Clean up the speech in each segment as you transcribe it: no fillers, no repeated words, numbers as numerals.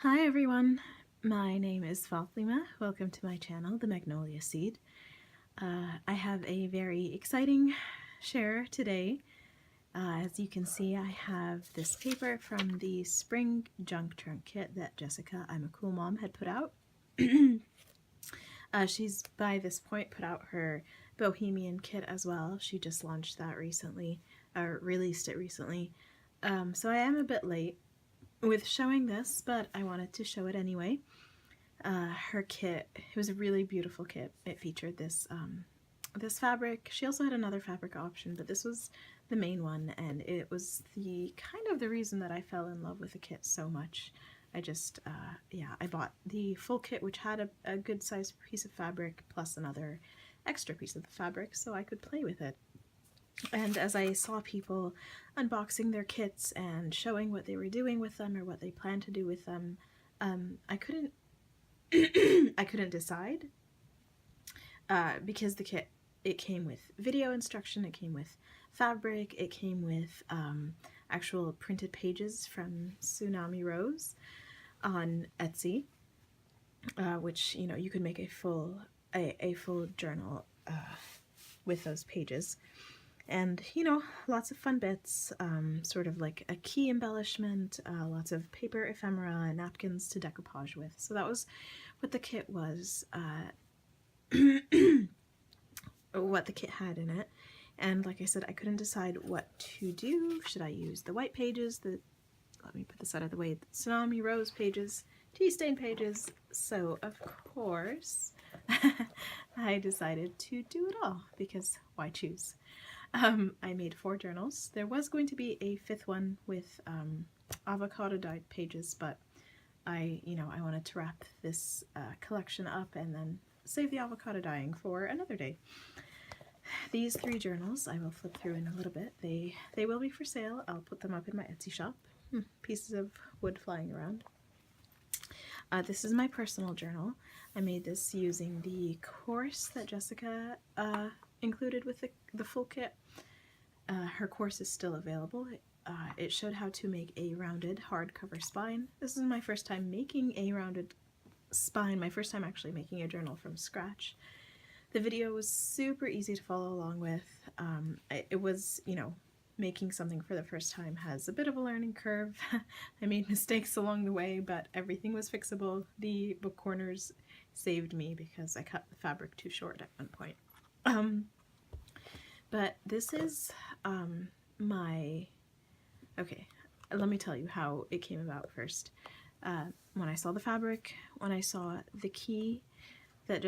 Hi everyone, my name is Fatima. Welcome to my channel, The Magnolia Seed. I have a very exciting share today. As you can see, I have this paper from the Spring Junk Trunk Kit that Jessica, I'm a Cool Mom, had put out. She's by this point put out her Bohemian Kit as well. She just launched that recently, or released it recently. So I am a bit late with showing this, but I wanted to show it anyway. Her kit, it was a really beautiful kit. It featured this this fabric. She also had another fabric option, but this was the main one, and it was the kind of the reason that I fell in love with the kit so much. I just, yeah, I bought the full kit, which had a good sized piece of fabric plus another extra piece of the fabric, so I could play with it. And as I saw people unboxing their kits and showing what they were doing with them or what they plan to do with them, I couldn't I couldn't decide because the kit, it came with video instruction, it came with fabric, it came with actual printed pages from Tsunami Rose on Etsy, which, you know, you could make a full journal with those pages. And, you know, lots of fun bits, sort of like a key embellishment, lots of paper ephemera and napkins to decoupage with. So that was what the kit was, what the kit had in it. And like I said, I couldn't decide what to do. Should I use the white pages, let me put this out of the way, the Tsunami Rose pages, tea stain pages? So, of course, I decided to do it all, because why choose? I made 4 journals. There was going to be a 5th one with avocado dyed pages, but I wanted to wrap this collection up and then save the avocado dyeing for another day. These 3 journals I will flip through in a little bit. They will be for sale. I'll put them up in my Etsy shop. Pieces of wood flying around. This is my personal journal. I made this using the course that Jessica included with the full kit. Her course is still available. It showed how to make a rounded hardcover spine. This is my first time making a rounded spine, my first time actually making a journal from scratch. The video was super easy to follow along with. It was, you know, making something for the first time has a bit of a learning curve. I made mistakes along the way, but everything was fixable. The book corners saved me because I cut the fabric too short at one point. But this is okay, let me tell you how it came about first. When I saw the fabric, when I saw the key that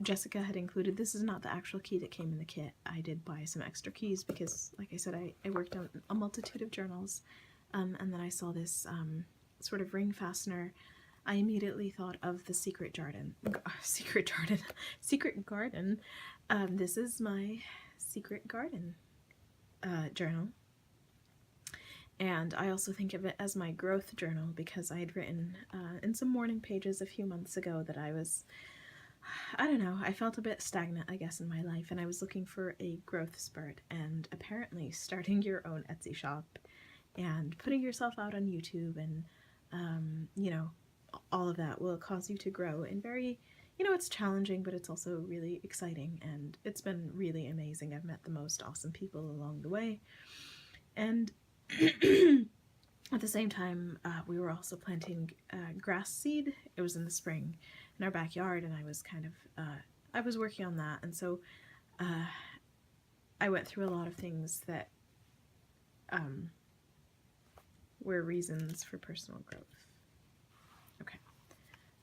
Jessica had included, this is not the actual key that came in the kit. I did buy some extra keys because, like I said, I worked on a multitude of journals, and then I saw this sort of ring fastener. I immediately thought of the Secret Garden. This is my Secret Garden journal. And I also think of it as my growth journal because I had written in some morning pages a few months ago that I don't know, I felt a bit stagnant, I guess, in my life, and I was looking for a growth spurt, and apparently starting your own Etsy shop and putting yourself out on YouTube and, you know, all of that will cause you to grow in very, you know, it's challenging, but it's also really exciting, and it's been really amazing. I've met the most awesome people along the way, and at the same time, we were also planting grass seed. It was in the spring in our backyard, and I was kind of, I was working on that, and so I went through a lot of things that were reasons for personal growth. Okay,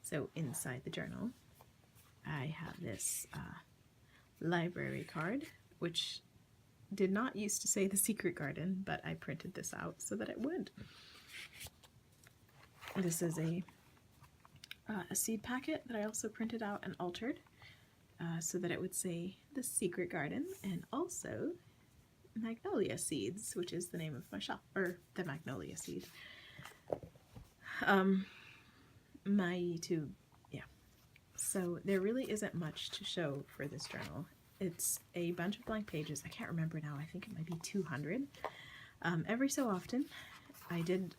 so inside the journal, I have this library card, which did not used to say The Secret Garden, but I printed this out so that it would. This is a seed packet that I also printed out and altered so that it would say The Secret Garden, and also Magnolia Seeds, which is the name of my shop, or the Magnolia Seed. My YouTube, yeah. So there really isn't much to show for this journal. It's a bunch of blank pages. I can't remember now. I think it might be 200. Every so often, I did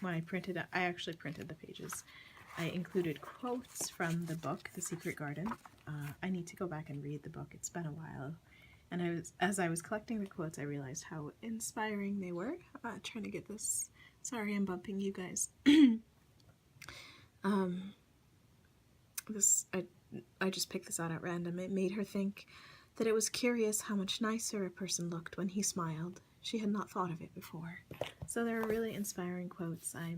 when I printed it, I actually printed the pages. I included quotes from the book, The Secret Garden. I need to go back and read the book. It's been a while. And as I was collecting the quotes, I realized how inspiring they were. Trying to get this. Sorry, I'm bumping you guys. I just picked this out at random. It made her think that it was curious how much nicer a person looked when he smiled. She had not thought of it before. So there are really inspiring quotes. I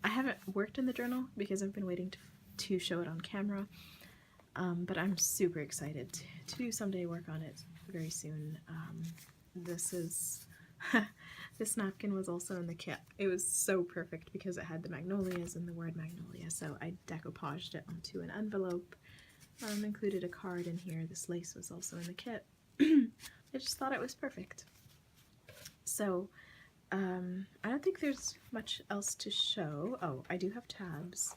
haven't worked in the journal because I've been waiting to show it on camera, but I'm super excited to do someday work on it very soon. This napkin was also in the kit. It was so perfect because it had the magnolias and the word magnolia, so I decoupaged it onto an envelope. Included a card in here. This lace was also in the kit. I just thought it was perfect. So I don't think there's much else to show. Oh, I do have tabs,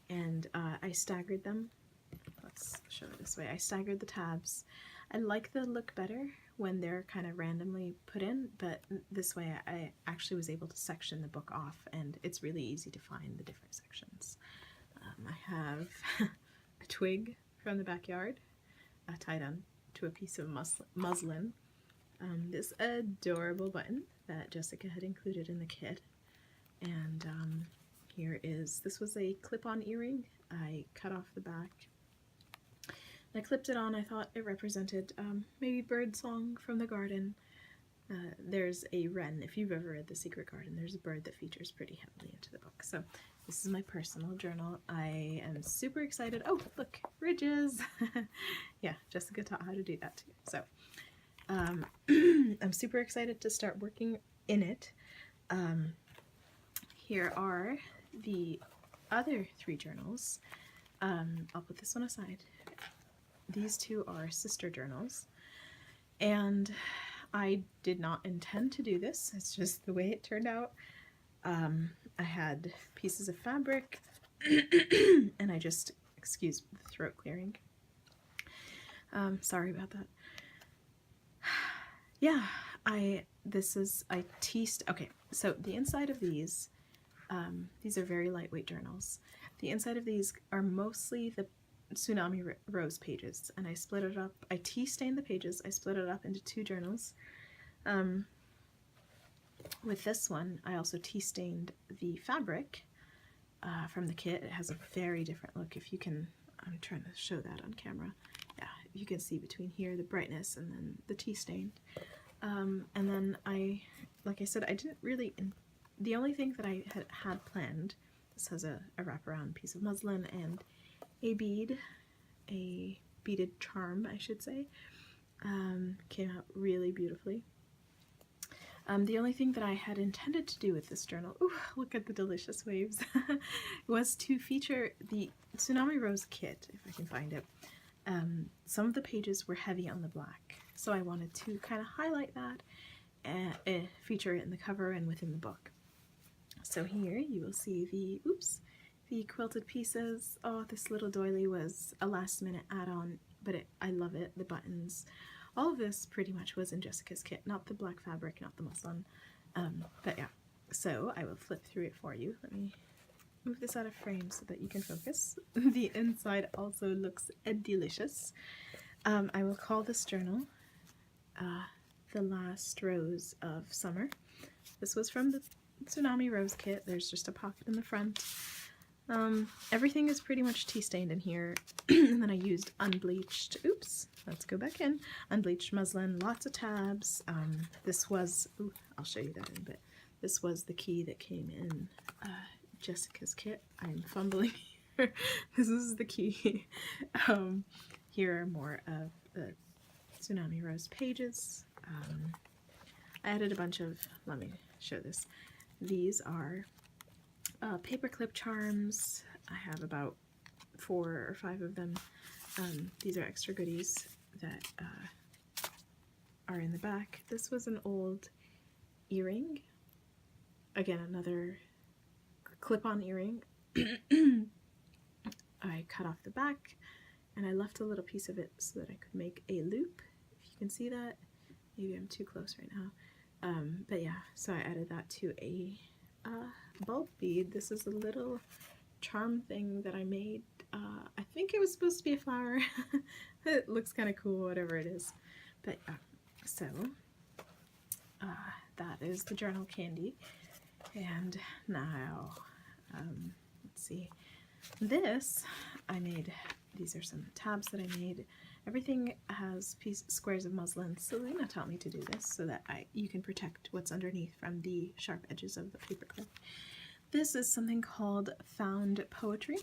and I staggered them. Let's show it this way. I staggered the tabs. I like the look better when they're kind of randomly put in, but this way I actually was able to section the book off, and it's really easy to find the different sections. I have a twig from the backyard tied on to a piece of muslin. This adorable button that Jessica had included in the kit, and this was a clip-on earring. I cut off the back. I clipped it on. I thought it represented maybe bird song from the garden. There's a wren. If you've ever read The Secret Garden, there's a bird that features pretty heavily into the book. So this is my personal journal. I am super excited. Oh, look, ridges. Yeah, Jessica taught how to do that too. So I'm super excited to start working in it. Here are the other 3 journals. I'll put this one aside. These 2 are sister journals, and I did not intend to do this. It's just the way it turned out. I had pieces of fabric, and I just, excuse the throat clearing. Sorry about that. Yeah, okay, so the inside of these are very lightweight journals. The inside of these are mostly the Tsunami Rose pages, and I split it up. I tea stained the pages. I split it up into 2 journals. With this one, I also tea stained the fabric from the kit. It has a very different look. If you can, I'm trying to show that on camera. Yeah, you can see between here the brightness and then the tea stained. And then like I said, I didn't really. The only thing that I had planned. This has a wraparound piece of muslin and a beaded charm, I should say. Came out really beautifully. The only thing that I had intended to do with this journal, ooh, look at the delicious waves, was to feature the Tsunami Rose kit, if I can find it. Some of the pages were heavy on the black, so I wanted to kind of highlight that and feature it in the cover and within the book. So here you will see the quilted pieces. Oh, this little doily was a last-minute add-on, but I love it. The buttons, all of this pretty much was in Jessica's kit, not the black fabric, not the muslin. But yeah, so I will flip through it for you. Let me move this out of frame so that you can focus. The inside also looks delicious. I will call this journal The Last Rose of Summer. This was from the Tsunami Rose kit. There's just a pocket in the front. Everything is pretty much tea stained in here, and then I used unbleached, let's go back in, unbleached muslin, lots of tabs. This was, I'll show you that in a bit. This was the key that came in Jessica's kit. I'm fumbling here. This is the key. Here are more of the Tsunami Rose pages. I added a bunch of, let me show this. These are paperclip charms. I have about 4 or 5 of them. These are extra goodies that are in the back. This was an old earring. Again, another clip-on earring. I cut off the back and I left a little piece of it so that I could make a loop. If you can see that. Maybe I'm too close right now. But yeah, so I added that to a bulb bead. This is a little charm thing that I made. I think it was supposed to be a flower. It looks kind of cool, whatever it is. But so that is the journal candy. And now, let's see. This I made. These are some tabs that I made. Everything has squares of muslin. Selena taught me to do this so that you can protect what's underneath from the sharp edges of the paperclip. This is something called found poetry.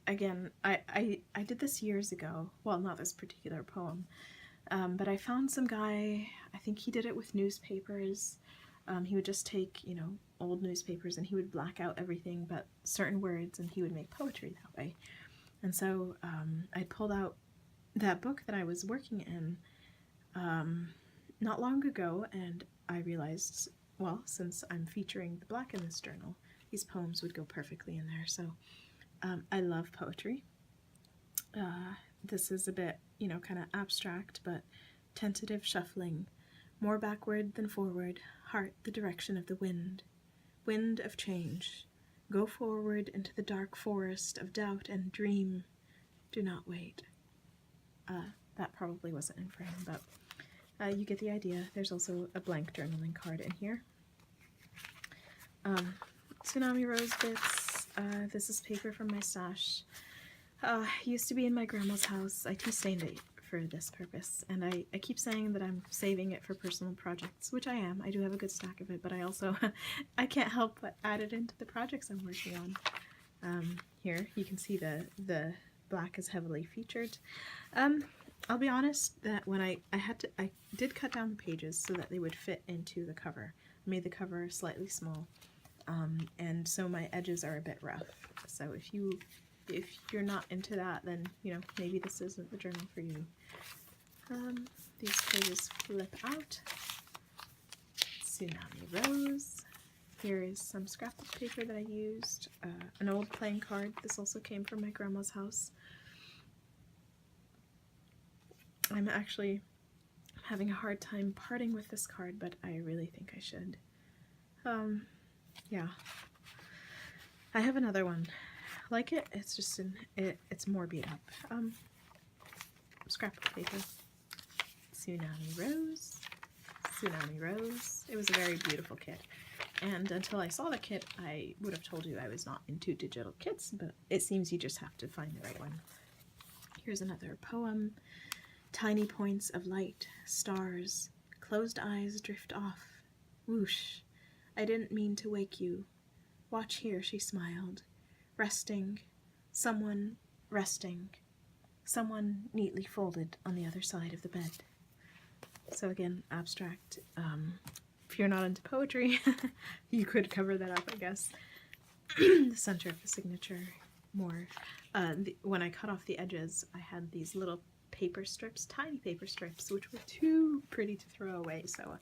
Again, I did this years ago. Well, not this particular poem, but I found some guy, I think he did it with newspapers. He would just take, you know, old newspapers and he would black out everything but certain words, and he would make poetry that way. And so I pulled out that book that I was working in not long ago, and I realized, well, since I'm featuring the black in this journal, these poems would go perfectly in there. So I love poetry. This is a bit, you know, kind of abstract, but tentative shuffling, more backward than forward, heart the direction of the wind, wind of change. Go forward into the dark forest of doubt and dream. Do not wait. That probably wasn't in frame, but you get the idea. There's also a blank journaling card in here. Tsunami rose bits. This is paper from my stash. Used to be in my grandma's house. I tea stained it for this purpose, and I keep saying that I'm saving it for personal projects, which I am. I do have a good stack of it, but I also I can't help but add it into the projects I'm working on. Here you can see the black is heavily featured. I'll be honest that when I did cut down the pages so that they would fit into the cover. I made the cover slightly small, and so my edges are a bit rough. So if you're not into that, then, you know, maybe this isn't the journal for you. These pages flip out. Tsunami Rose. Here is some scrapbook paper that I used. An old playing card. This also came from my grandma's house. I'm actually having a hard time parting with this card, but I really think I should. Yeah. I have another one like it. It's just it's more beat up. Scrapbook paper. Tsunami Rose. Tsunami Rose. It was a very beautiful kit. And until I saw the kit, I would have told you I was not into digital kits, but it seems you just have to find the right one. Here's another poem. Tiny points of light, stars, closed eyes drift off. Whoosh. I didn't mean to wake you. Watch here, she smiled. Resting. Someone resting. Someone neatly folded on the other side of the bed. So again, abstract. If you're not into poetry, you could cover that up, I guess. The center of the signature, more. When I cut off the edges, I had these little paper strips, tiny paper strips, which were too pretty to throw away, so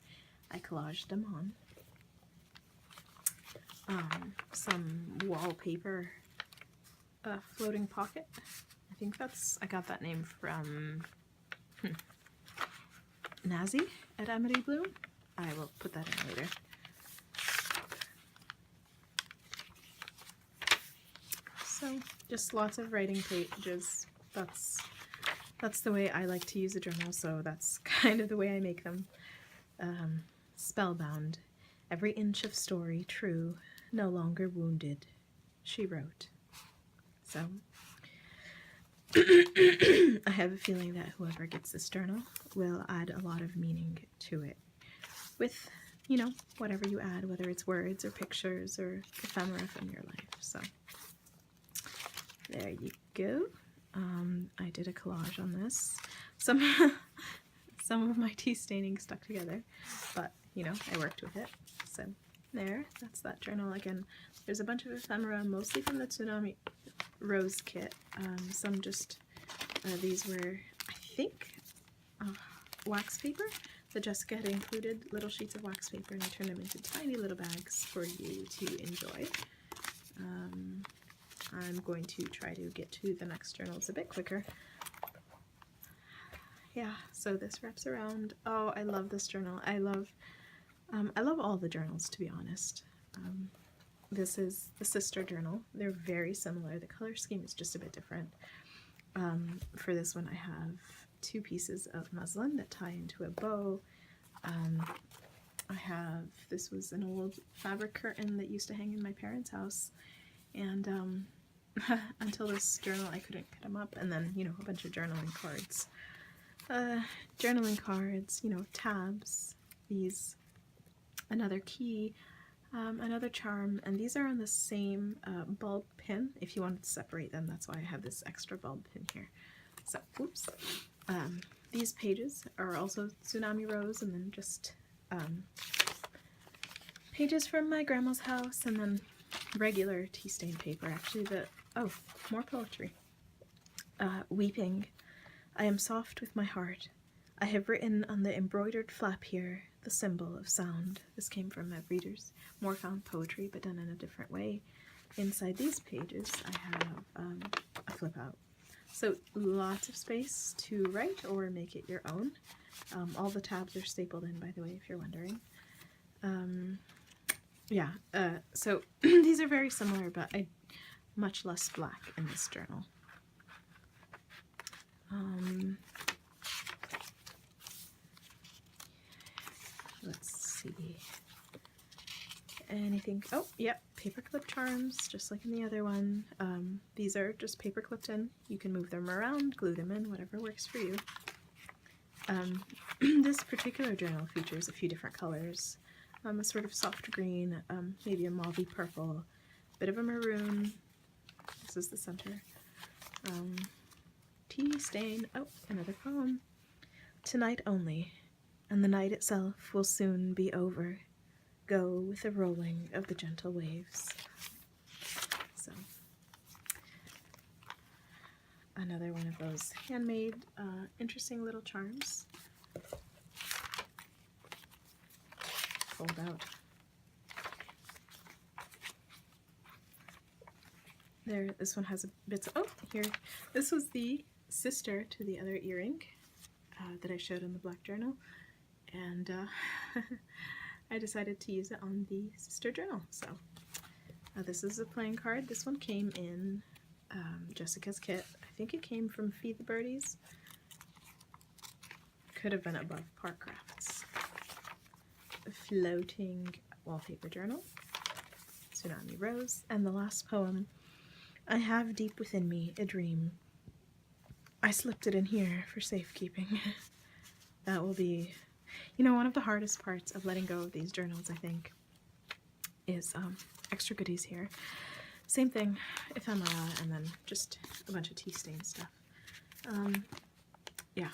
I collaged them on. Some wallpaper, floating pocket. I think I got that name from Nazi at Amity Bloom. I will put that in later. So just lots of writing pages. That's the way I like to use a journal, so that's kind of the way I make them. Spellbound. Every inch of story true, no longer wounded, she wrote. So I have a feeling that whoever gets this journal will add a lot of meaning to it with, you know, whatever you add, whether it's words or pictures or ephemera from your life. So there you go. I did a collage on this. Some of my tea staining stuck together, but, you know, I worked with it. So there, that's that journal. Again, there's a bunch of ephemera, mostly from the Tsunami Rose kit. Some just, these were, I think, wax paper. So Jessica had included little sheets of wax paper, and I turned them into tiny little bags for you to enjoy. I'm going to try to get to the next journals a bit quicker. Yeah, so this wraps around. Oh, I love this journal. I love I love all the journals, to be honest. This is the sister journal. They're very similar. The color scheme is just a bit different. For this one I have 2 pieces of muslin that tie into a bow. I have, this was an old fabric curtain that used to hang in my parents' house, and until this journal I couldn't cut them up, and then, you know, a bunch of journaling cards. You know, tabs, these, another key, another charm, and these are on the same bulb pin. If you wanted to separate them, that's why I have this extra bulb pin here. So, oops. These pages are also Tsunami Rose, and then just pages from my grandma's house, and then regular tea stain paper. Actually, oh, more poetry. Weeping, I am soft with my heart. I have written on the embroidered flap here the symbol of sound. This came from a reader's more found poetry, but done in a different way. Inside these pages, I have a flip out. So lots of space to write or make it your own. All the tabs are stapled in, by the way, if you're wondering. So these are very similar, but much less black in this journal. Let's see. Anything? Oh, yep, paperclip charms, just like in the other one. These are just paper clipped in. You can move them around, glue them in, whatever works for you. This particular journal features a few different colors. A sort of soft green, maybe a mauvey purple, bit of a maroon. This is the center. Tea stain. Oh, another poem. Tonight only, and the night itself will soon be over. Go with the rolling of the gentle waves. So, another one of those handmade, interesting little charms. Fold out. There, this one has bits of, oh, here. This was the sister to the other earring that I showed in the black journal, and I decided to use it on the sister journal. So this is a playing card. This one came in Jessica's kit. I think it came from Feed the Birdies. Could have been above Park Crafts. A floating wallpaper journal. Tsunami Rose. And the last poem. I have deep within me a dream. I slipped it in here for safekeeping. That will be, you know, one of the hardest parts of letting go of these journals, I think, is extra goodies here. Same thing, ephemera, and then just a bunch of tea stain stuff. Yeah.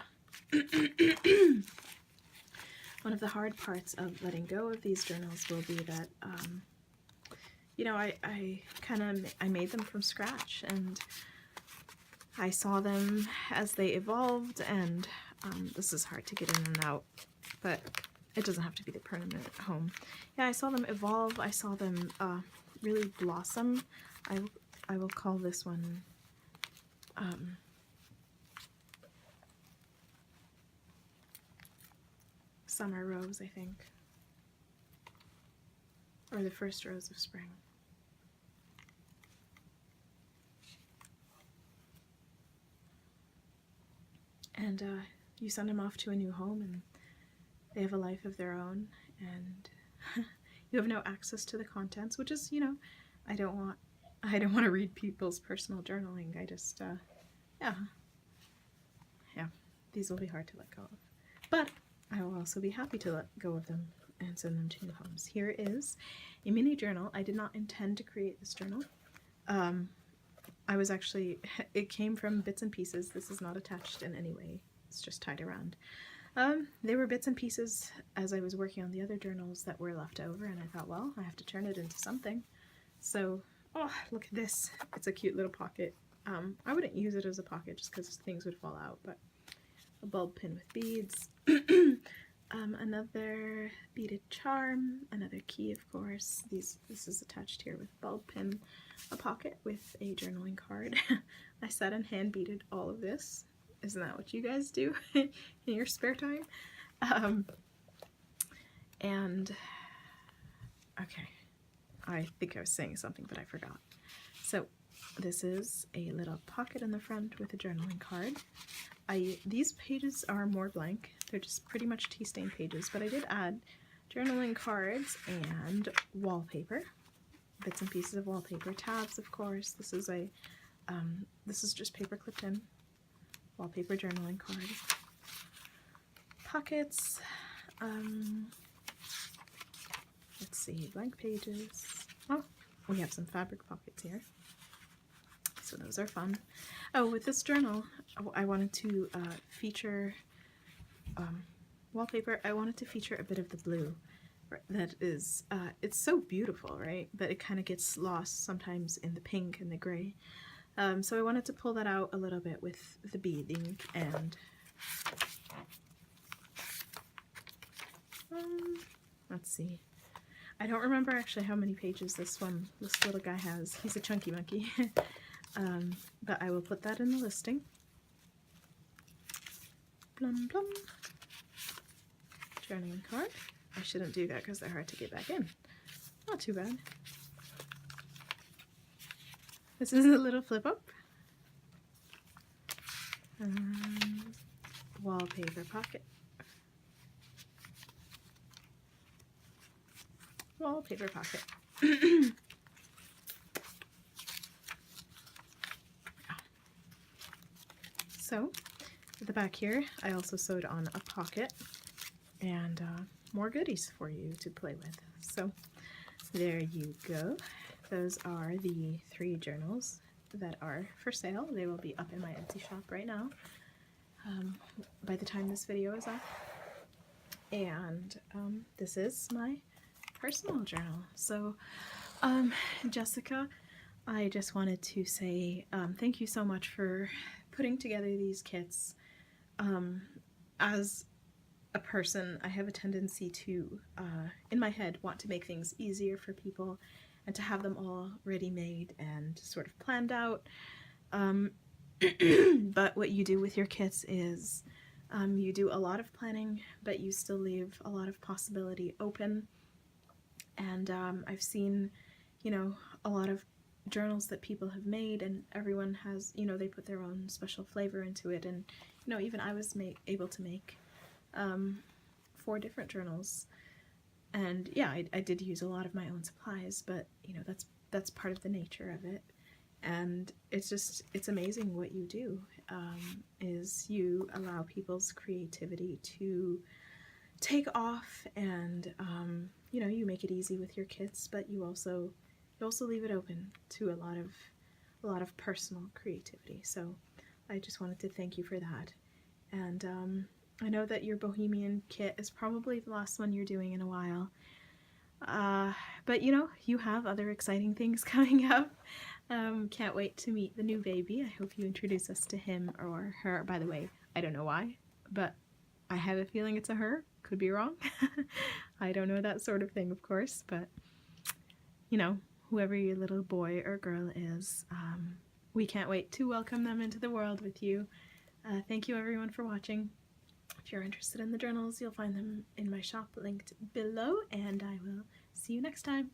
One of the hard parts of letting go of these journals will be that, you know, I made them from scratch, and I saw them as they evolved, and this is hard to get in and out, but it doesn't have to be the permanent home. Yeah, I saw them evolve. I saw them really blossom. I will call this one Summer Rose, I think, or the first rose of spring. And you send them off to a new home, and they have a life of their own, and you have no access to the contents, which is, you know, I don't want to read people's personal journaling. I just, yeah, these will be hard to let go of. But I will also be happy to let go of them and send them to new homes. Here is a mini journal. I did not intend to create this journal. I was actually, it came from bits and pieces. This is not attached in any way. It's just tied around. They were bits and pieces as I was working on the other journals that were left over, and I thought, well, I have to turn it into something. So, oh, look at this. It's a cute little pocket. I wouldn't use it as a pocket just because things would fall out, but a bulb pin with beads. Another beaded charm, another key, of course. This is attached here with bulb pin, a pocket with a journaling card. I sat and hand beaded all of this. Isn't that what you guys do in your spare time? And, okay, I think I was saying something, but I forgot. So this is a little pocket in the front with a journaling card. These pages are more blank. They're just pretty much tea stain pages, but I did add journaling cards and wallpaper, bits and pieces of wallpaper, tabs, of course. This is just paper clipped in, wallpaper journaling card, pockets. Let's see, blank pages. Oh, we have some fabric pockets here, so those are fun. Oh, with this journal, I wanted to feature wallpaper. I wanted to feature a bit of the blue. That is, it's so beautiful, right? But it kind of gets lost sometimes in the pink and the gray. So I wanted to pull that out a little bit with the beading and let's see. I don't remember actually how many pages this little guy has. He's a chunky monkey. But I will put that in the listing. Blum blum. Journaling card. I shouldn't do that because they're hard to get back in. Not too bad. This is a little flip up. Wallpaper pocket. Wallpaper pocket. So, at the back here, I also sewed on a pocket and more goodies for you to play with. So, there you go. Those are the 3 journals that are for sale. They will be up in my Etsy shop right now by the time this video is up. And this is my personal journal. So, Jessica, I just wanted to say thank you so much for putting together these kits. As a person, I have a tendency to, in my head, want to make things easier for people and to have them all ready-made and sort of planned out. But what you do with your kits is you do a lot of planning, but you still leave a lot of possibility open. And I've seen, you know, a lot of journals that people have made, and everyone has, you know, they put their own special flavor into it. And, you know, even I was able to make 4 different journals. And yeah, I did use a lot of my own supplies, but, you know, that's part of the nature of it. And it's amazing what you do, is you allow people's creativity to take off, and you know, you make it easy with your kits, but you also leave it open to a lot of personal creativity. So I just wanted to thank you for that. And I know that your Bohemian kit is probably the last one you're doing in a while, but you know, you have other exciting things coming up. Can't wait to meet the new baby. I hope you introduce us to him or her. By the way, I don't know why, but I have a feeling it's a her. Could be wrong. I don't know that sort of thing, of course, but you know, whoever your little boy or girl is, we can't wait to welcome them into the world with you. Thank you everyone for watching. If you're interested in the journals, you'll find them in my shop linked below, and I will see you next time.